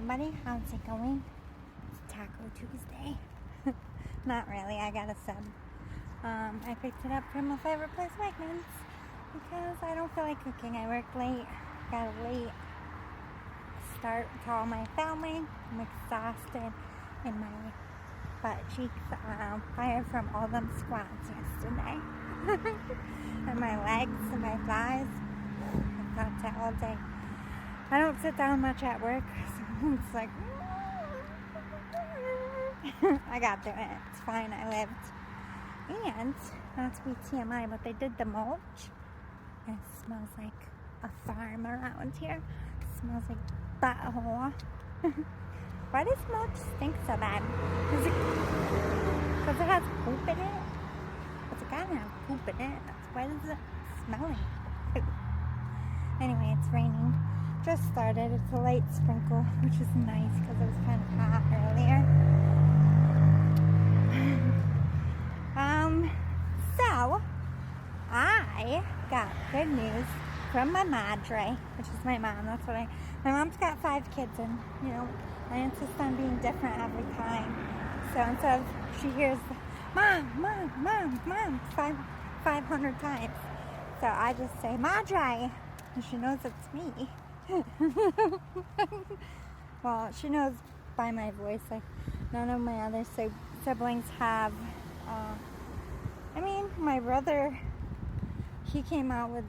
everybody, how's it going? It's Taco Tuesday. Not really, I got a sub. I picked it up from my favorite place, Wegmans, because I don't feel like cooking. I worked late, got a late start to all my family. I'm exhausted in my butt cheeks are fired from all them squats yesterday. And my legs and my thighs. I got that all day. I don't sit down much at work, so it's like I got through it. It's fine, I lived. And not to be TMI, but they did the mulch. And it smells like a farm around here. It smells like butthole. Why does mulch stink so bad? Because it has poop in it? It's gotta have poop in it. Why does it smell like poop? Anyway, it's raining. Just started. It's a light sprinkle, which is nice because it was kind of hot earlier. So I got good news from my madre, which is my mom. That's what my mom's got 5 kids, and I insist on being different every time. So instead of she hears mom, mom, mom, mom 500 times, so I just say madre, and she knows it's me. Well, she knows by my voice. Like none of my other siblings have. My brother, he came out with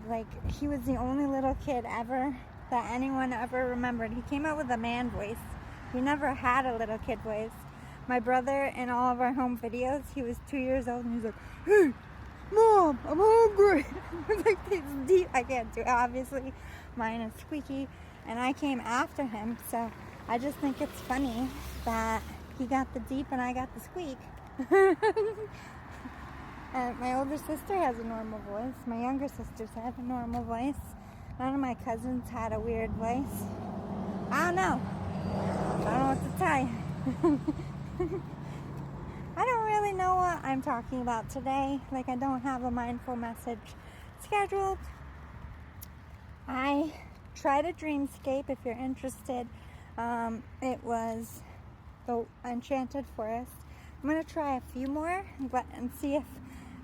he was the only little kid ever that anyone ever remembered. He came out with a man voice. He never had a little kid voice. My brother, in all of our home videos, he was 2 years old and he's like, "Hey, Mom, I'm hungry." Like this deep. I can't do it. Obviously, mine is squeaky, and I came after him. So I just think it's funny that he got the deep and I got the squeak. And my older sister has a normal voice. My younger sisters have a normal voice. None of my cousins had a weird voice. I don't know. I don't know what to tell you. I don't really know what I'm talking about today. I don't have a mindful message scheduled. I tried a dreamscape if you're interested. It was the Enchanted Forest. I'm going to try a few more and see if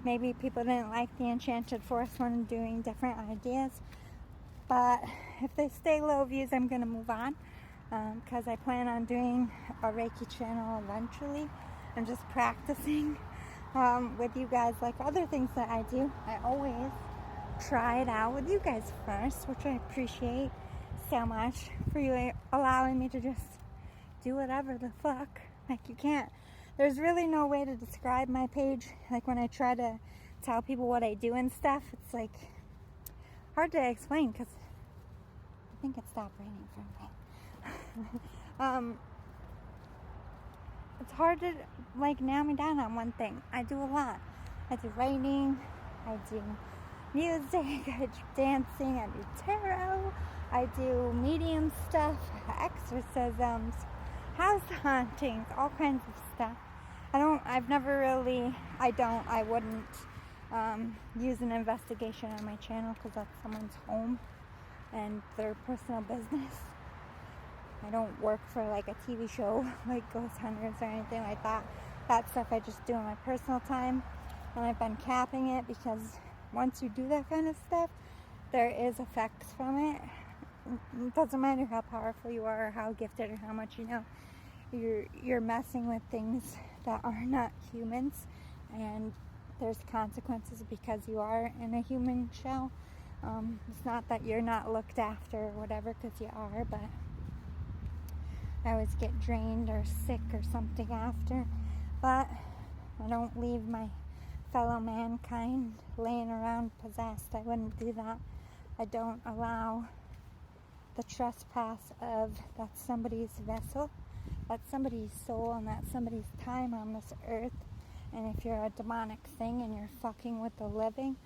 maybe people didn't like the Enchanted Forest one and doing different ideas. But if they stay low views, I'm going to move on because I plan on doing a Reiki channel eventually. I'm just practicing with you guys like other things that I do. I always try it out with you guys first, which I appreciate so much for you allowing me to just do whatever the fuck. You can't. There's really no way to describe my page. When I try to tell people what I do and stuff, it's hard to explain because I think it stopped raining for a minute. It's hard to nail me down on one thing. I do a lot. I do writing, I do music, I do dancing, I do tarot, I do medium stuff, exorcisms, house hauntings, all kinds of stuff. I wouldn't use an investigation on my channel because that's someone's home and their personal business. I don't work for a TV show like Ghost Hunters or anything like that. That stuff I just do in my personal time, and I've been capping it because once you do that kind of stuff, there is effects from it. It doesn't matter how powerful you are or how gifted or how much you know. You're messing with things that are not humans, and there's consequences because you are in a human shell. It's not that you're not looked after or whatever, because you are, but I always get drained or sick or something after. But I don't leave my fellow mankind laying around possessed. I wouldn't do that. I don't allow the trespass of that's somebody's vessel, that's somebody's soul, and that's somebody's time on this earth. And if you're a demonic thing and you're fucking with the living,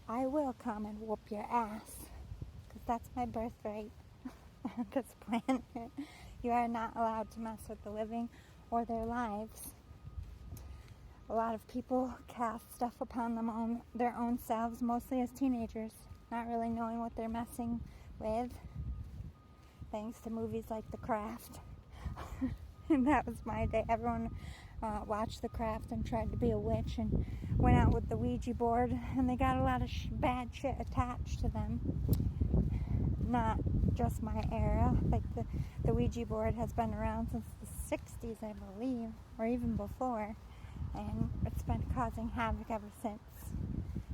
I will come and whoop your ass, because that's my birthright on this planet. You are not allowed to mess with the living or their lives. A lot of people cast stuff upon their own selves, mostly as teenagers, not really knowing what they're messing with, thanks to movies like The Craft. And that was my day. Everyone watched The Craft and tried to be a witch and went out with the Ouija board, and they got a lot of bad shit attached to them. Not just my era. Like the Ouija board has been around since the 60s, I believe, or even before, and it's been causing havoc ever since.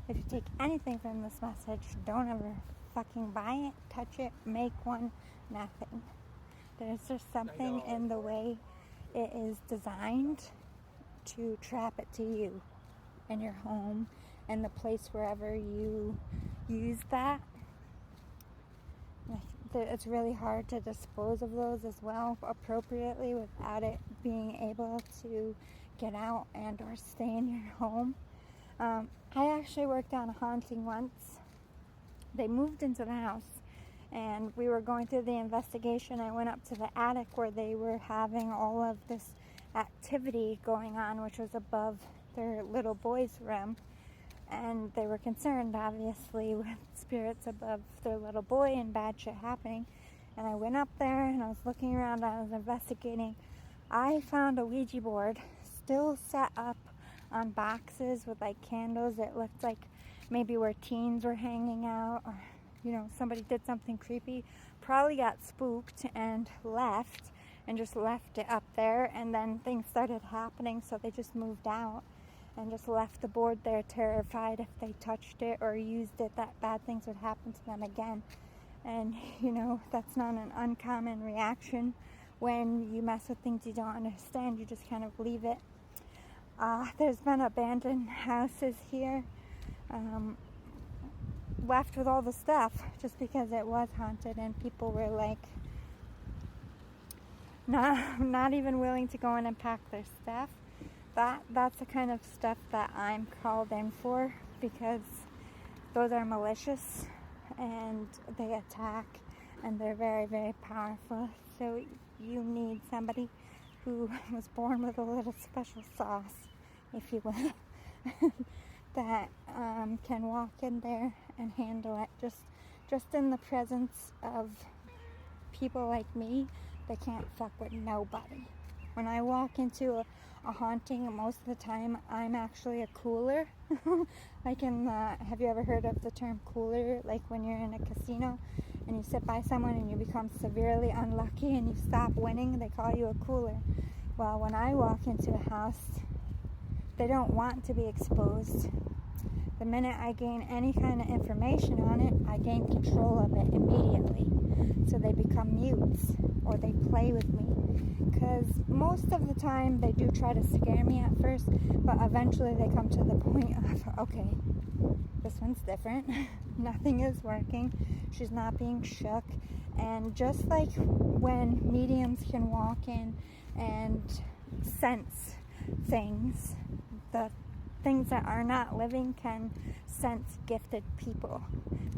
If you take anything from this message, don't ever fucking buy it, touch it, make one, nothing. There's just something in the way it is designed to trap it to you in your home and the place wherever you use that. It's really hard to dispose of those as well appropriately without it being able to get out and or stay in your home. I actually worked on a haunting once. They moved into the house and we were going through the investigation. I went up to the attic where they were having all of this activity going on, which was above their little boy's room. And they were concerned, obviously, with spirits above their little boy and bad shit happening. And I went up there and I was looking around, I was investigating. I found a Ouija board still set up on boxes with like candles. It looked like maybe where teens were hanging out, or somebody did something creepy, probably got spooked and left it up there, and then things started happening, so they just moved out and just left the board there, terrified if they touched it or used it that bad things would happen to them again. And that's not an uncommon reaction when you mess with things you don't understand. You just kind of leave it. There's been abandoned houses here, left with all the stuff just because it was haunted, and people were like not even willing to go in and pack their stuff. That's the kind of stuff that I'm called in for, because those are malicious and they attack and they're very, very powerful. So you need somebody who was born with a little special sauce, if you will, that can walk in there and handle it. Just in the presence of people like me, they can't fuck with nobody. When I walk into a haunting, most of the time I'm actually a cooler. Have you ever heard of the term cooler? Like when you're in a casino and you sit by someone and you become severely unlucky and you stop winning, they call you a cooler. Well, when I walk into a house, they don't want to be exposed. The minute I gain any kind of information on it, I gain control of it immediately. So they become mutes, or they play with me. Because most of the time they do try to scare me at first, but eventually they come to the point of, okay, this one's different. Nothing is working. She's not being shook. And just like when mediums can walk in and sense things, the things that are not living can sense gifted people.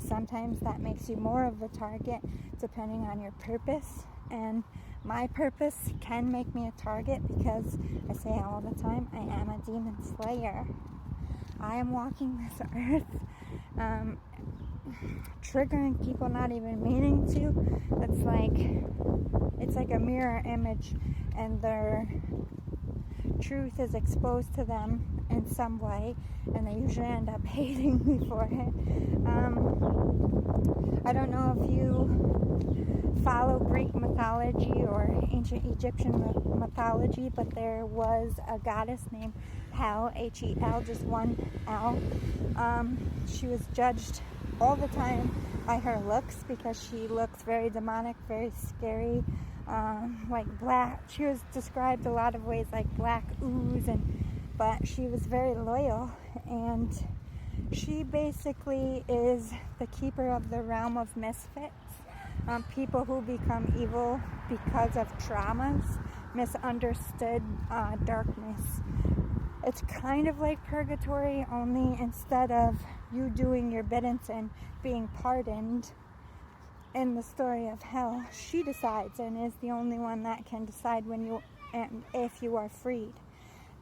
Sometimes that makes you more of the target depending on your purpose, and my purpose can make me a target because I say all the time, I am a demon slayer. I am walking this earth, triggering people not even meaning to. It's like a mirror image, and their truth is exposed to them in some way, and they usually end up hating me for it. I don't know if you follow Greek mythology or ancient Egyptian mythology, but there was a goddess named Hel, H-E-L, just one L. She was judged all the time by her looks because she looks very demonic, very scary, like black. She was described a lot of ways like black ooze, but she was very loyal, and she basically is the keeper of the realm of misfits, people who become evil because of traumas, misunderstood darkness. It's kind of like purgatory, only instead of you doing your biddance and being pardoned in the story of hell, she decides and is the only one that can decide when you and if you are freed.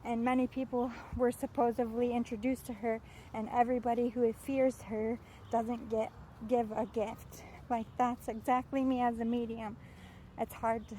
And many people were supposedly introduced to her, and everybody who fears her doesn't give a gift. Like, that's exactly me as a medium. It's hard to